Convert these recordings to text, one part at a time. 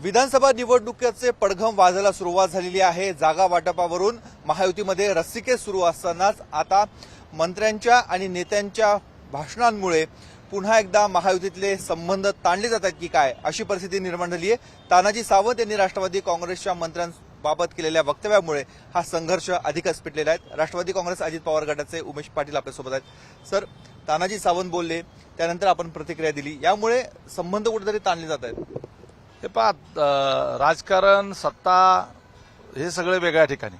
विधानसभा निवडणुकीचे पडघम वाजायला सुरुवात झालेली आहे। जागा वाटपावरून महायुतीमध्ये रस्सीखेच सुरू असतानाच आता मंत्र्यांच्या आणि नेत्यांच्या भाषणांमुळे पुन्हा एकदा महायुतीतले संबंध ताणले जातात की काय अशी परिस्थिती निर्माण झाली आहे। तानाजी सावंत यांनी राष्ट्रवादी काँग्रेसच्या मंत्र्यांबाबत केलेल्या वक्तव्यामुळे हा संघर्ष अधिकच पेटलेला आहे। राष्ट्रवादी काँग्रेस अजित पवार गटाचे उमेश पाटील आपल्यासोबत आहेत। सर, तानाजी सावंत बोलले, त्यानंतर आपण प्रतिक्रिया दिली, यामुळे संबंध कुठेतरी ताणले जात आहेत। हे पहा, राजकारण, सत्ता हे सगळे वेगळ्या ठिकाणी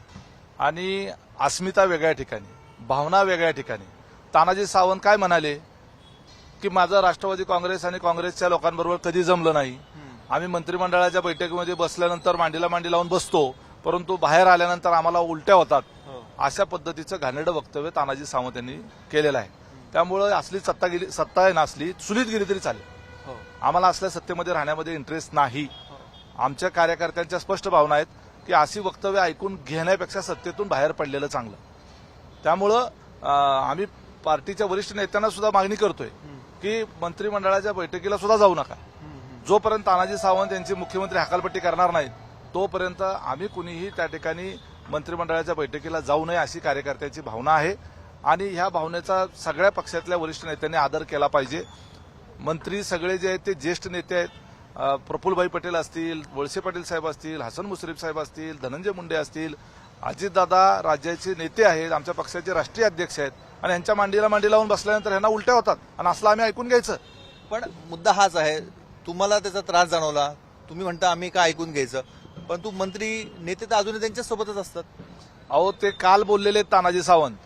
आणि अस्मिता वेगळ्या ठिकाणी, भावना वेगळ्या ठिकाणी। तानाजी सावंत काय म्हणाले की माझं राष्ट्रवादी काँग्रेस आणि काँग्रेसच्या लोकांबरोबर कधी जमलं नाही। आम्ही मंत्रिमंडळाच्या बैठकीमध्ये बसल्यानंतर मांडीला मांडी लावून बसतो, परंतु बाहेर आल्यानंतर आम्हाला उलट्या होतात। अशा पद्धतीचं घाणेरडं वक्तव्य तानाजी सावंत यांनी केलेलं आहे। त्यामुळे असली सत्ता आहे ना, असली चुलीत गेली तरी चालेल। आम्हाला असल्या सत्तेमध्ये राहण्यामध्ये इंटरेस्ट नाही। आमच्या कार्यकर्त्यांच्या स्पष्ट भावना आहेत की अशी वक्तव्य ऐकून घेण्यापेक्षा सत्तेतून बाहेर पडलेलं चांगलं। त्यामुळं आम्ही पार्टीच्या वरिष्ठ नेत्यांना सुद्धा मागणी करतोय की मंत्रिमंडळाच्या बैठकीला सुद्धा जाऊ नका। जोपर्यंत तानाजी सावंत यांची मुख्यमंत्री हकालपट्टी करणार नाहीत तोपर्यंत आम्ही कुणीही त्या ठिकाणी मंत्रिमंडळाच्या बैठकीला जाऊ नये अशी कार्यकर्त्यांची भावना आहे आणि ह्या भावनेचा सगळ्या पक्षातल्या वरिष्ठ नेत्यांनी आदर केला पाहिजे। मंत्री सगळे जे आहेत ते ज्येष्ठ नेते आहेत। प्रफुल्लभाई पटेल असतील, वळसे पाटील साहेब असतील, हसन मुश्रीफ साहेब असतील, धनंजय मुंडे असतील, अजितदादा राज्याचे नेते आहेत, आमच्या पक्षाचे राष्ट्रीय अध्यक्ष आहेत आणि यांच्या मांडीला मांडी लावून बसल्यानंतर ह्यांना उलट्या होतात आणि असलं आम्ही ऐकून घ्यायचं। पण मुद्दा हाच आहे, तुम्हाला त्याचा त्रास जाणवला, तुम्ही म्हणता आम्ही काय ऐकून घ्यायचं, परंतु मंत्री नेते तर अजूनही त्यांच्या सोबतच असतात। अहो, ते काल बोललेले तानाजी सावंत,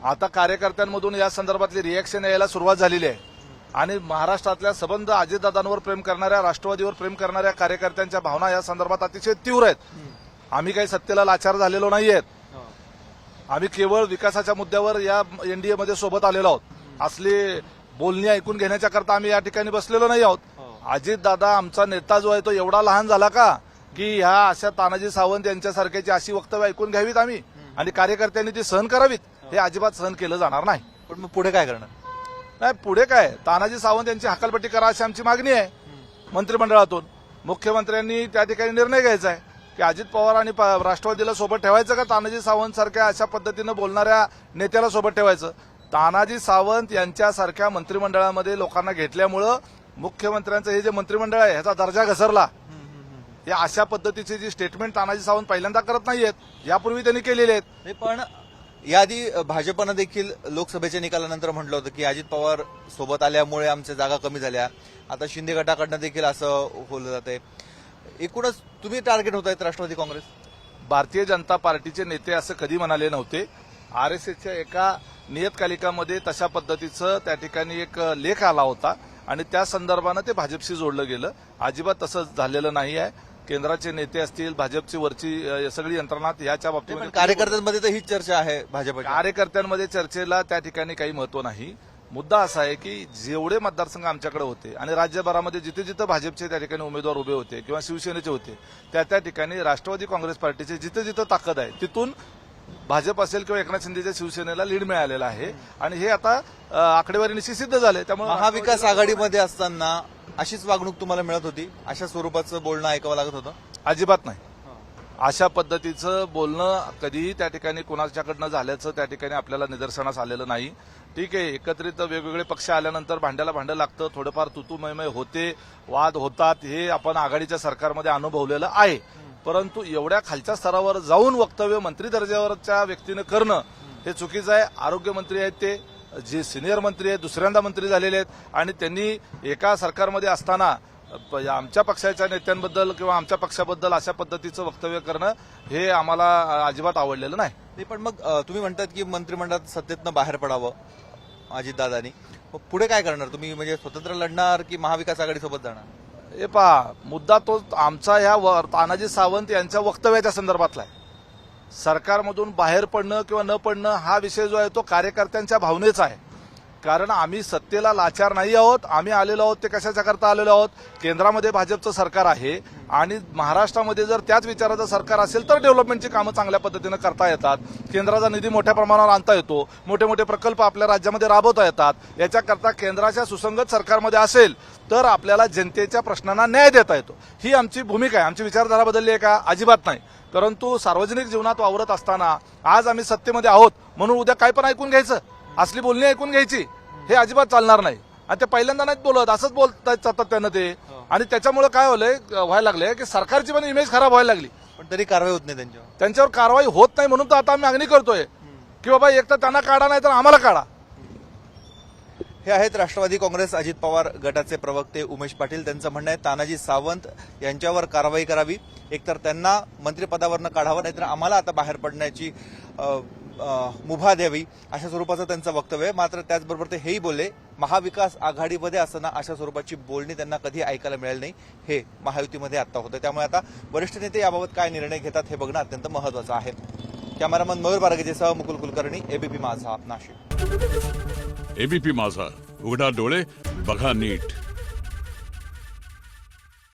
आता कार्यकर्त्यांमधून या संदर्भातली रिएक्शन यायला सुरुवात झालेली आहे आणि महाराष्ट्रातल्या सबंध अजितदादांवर प्रेम करणाऱ्या, राष्ट्रवादीवर प्रेम करणाऱ्या कार्यकर्त्यांच्या भावना या संदर्भात अतिशय तीव्र आहेत। आम्ही काही सत्तेला लाचार झालेलो नाहीयेत। आम्ही केवळ विकासाच्या मुद्द्यावर या एनडीएमध्ये सोबत आलेलो आहोत। असली बोलणी ऐकून घेण्याच्या करता आम्ही या ठिकाणी बसलेलो नाही आहोत। अजितदादा आमचा नेता जो आहे तो एवढा लहान झाला का की ह्या अशा तानाजी सावंत यांच्यासारख्याची अशी वक्तव्य ऐकून घ्यावीत आम्ही आणि कार्यकर्त्यांनी ती सहन करावीत? हे अजिबात सहन केलं जाणार नाही। पण मग पुढे काय करणार? नाही, पुढे काय, तानाजी सावंत यांची हकालपट्टी करा अशी आमची मागणी आहे मंत्रिमंडळातून। मुख्यमंत्र्यांनी त्या ठिकाणी निर्णय घ्यायचा आहे की अजित पवार आणि राष्ट्रवादीला सोबत ठेवायचं का तानाजी सावंत सारख्या अशा पद्धतीनं बोलणाऱ्या नेत्याला सोबत ठेवायचं। तानाजी सावंत यांच्यासारख्या मंत्रिमंडळामध्ये लोकांना घेतल्यामुळं मुख्यमंत्र्यांचं हे जे मंत्रिमंडळ आहे ह्याचा दर्जा घसरला। या अशा पद्धतीची जी स्टेटमेंट तानाजी सावंत पहिल्यांदा करत नाहीयेत, यापूर्वी त्यांनी केलेले आहेत। पण याआधी भाजपनं देखील लोकसभेच्या निकालानंतर म्हटलं होतं की अजित पवार सोबत आल्यामुळे आमच्या जागा कमी झाल्या। आता शिंदे गटाकडनं देखील असं बोललं जातंय। एकूणच तुम्ही टार्गेट होत आहेत राष्ट्रवादी काँग्रेस? भारतीय जनता पार्टीचे नेते असं कधी म्हणाले नव्हते। आरएसएसच्या एका नियतकालिकामध्ये तशा पद्धतीचं त्या ठिकाणी एक लेख आला होता आणि त्या संदर्भानं ते भाजपशी जोडलं गेलं। अजिबात तसं झालेलं नाही आहे। केंद्राचे नेते असतील, भाजपची वरची सगळी यंत्रणा याच्या बाबतीत, कार्यकर्त्यांमध्ये तर हीच चर्चा आहे। भाजप कार्यकर्त्यांमध्ये चर्चेला त्या ठिकाणी काही महत्व नाही। मुद्दा असा आहे की जेवढे मतदारसंघ आमच्याकडे होते आणि राज्यभरामध्ये जिथे जिथे भाजपचे त्या ठिकाणी उमेदवार उभे होते किंवा शिवसेनेचे होते त्या ठिकाणी राष्ट्रवादी काँग्रेस पार्टीचे जिथे जिथे ताकद आहे तिथून भाजप असेल किंवा एकनाथ शिंदेच्या शिवसेनेला लीड मिळालेला आहे आणि हे आता आकडेवारीनिशी सिद्ध झाले। त्यामुळे महाविकास आघाडीमध्ये असताना अशीच वागणूक तुम्हाला मिळत होती? अशा स्वरूपाचं बोलणं ऐकावं लागत होतं? अजिबात नाही। अशा पद्धतीचं बोलणं कधीही त्या ठिकाणी कोणाच्याकडनं झाल्याचं त्या ठिकाणी आपल्याला निदर्शनास आलेलं नाही। ठीक आहे, एकत्रित वेगवेगळे पक्ष आल्यानंतर भांड्याला भांडं लागतं, थोडंफार तुतुमयमय होते, वाद होतात, हे आपण आघाडीच्या सरकारमध्ये अनुभवलेलं आहे। परंतु एवढ्या खालच्या स्तरावर जाऊन वक्तव्य मंत्री दर्जावरच्या व्यक्तीनं करणं हे चुकीचं आहे। आरोग्यमंत्री आहेत ते, जे सिनियर मंत्री आहेत, दुसऱ्यांदा मंत्री झालेले आहेत आणि त्यांनी एका सरकारमध्ये असताना आमच्या पक्षाच्या नेत्यांबद्दल किंवा आमच्या पक्षाबद्दल अशा पद्धतीचं वक्तव्य करणं हे आम्हाला अजिबात आवडलेलं नाही। पण मग तुम्ही म्हणतात की मंत्रिमंडळात सत्तेतनं बाहेर पडावं अजितदादांनी, मग पुढे काय करणार तुम्ही? म्हणजे स्वतंत्र लढणार की महाविकास आघाडीसोबत जाणार? हे पहा, मुद्दा तो आमचा ह्या तानाजी सावंत यांच्या वक्तव्याच्या संदर्भातला आहे। सरकारमधून बाहेर पडणं किंवा न पडणं हा विषय जो आहे तो कार्यकर्त्यांच्या भावनेचा आहे। कारण आम्ही सत्तेला लाचार नाही आहोत. आम्ही आलेलो आहोत ते कशाच्या करता आलेलो आहोत. केंद्रामध्ये भाजपचं सरकार आहे आणि महाराष्ट्रामध्ये जर त्याच विचाराचं सरकार असेल तर डेव्हलपमेंटची कामं चांगल्या पद्धतीनं करता येतात. केंद्राचा निधी मोठ्या प्रमाणावर आणता येतो. मोठे मोठे प्रकल्प आपल्या राज्यामध्ये राबवता येतात. याच्याकरता केंद्राच्या सुसंगत सरकारमध्ये असेल तर आपल्याला जनतेच्या प्रश्नांना न्याय देता येतो. ही आमची भूमिका आहे. आमची विचारधारा बदलली आहे का? अजिबात नाही. परंतु सार्वजनिक जीवनात वावरत असताना आज आम्ही सत्तेमध्ये आहोत म्हणून उद्या काय पण ऐकून घ्यायचं, असली बोलणी ऐकून घ्यायची, हे अजिबात चालणार नाही. आणि ते पहिल्यांदा नाहीत बोलत, असंच बोलतात सातत्यानं ते. आणि त्याच्यामुळे काय व्हायला लागलंय की सरकारची पण इमेज खराब व्हायला लागली. पण तरी कारवाई होत नाही त्यांच्यावर कारवाई होत नाही म्हणून तर आता आम्ही मागणी करतोय की बाबा एक तर त्यांना काढा नाही तर आम्हाला काढा. हे आहेत राष्ट्रवादी काँग्रेस अजित पवार गटाचे प्रवक्ते उमेश पाटील. त्यांचं म्हणणं आहे तानाजी सावंत यांच्यावर कारवाई करावी, एकतर त्यांना मंत्रिपदावरनं काढावं नाहीतर आम्हाला आता बाहेर पडण्याची मुभा द्यावी, अशा स्वरूपाचं त्यांचं वक्तव्य आहे. मात्र त्याचबरोबर ते हेही बोलले महाविकास आघाडीमध्ये असताना अशा स्वरूपाची बोलणी त्यांना कधी ऐकायला मिळाली नाही. हे महायुतीमध्ये आता होतं. त्यामुळे आता वरिष्ठ नेते याबाबत काय निर्णय घेतात हे बघणं अत्यंत महत्वाचं आहे. कॅमेरामन मयूर बारगेसह मुकुल कुलकर्णी, एबीपी माझा, नाशिक. एबीपी माझा, उघडा डोळे बघा नीट.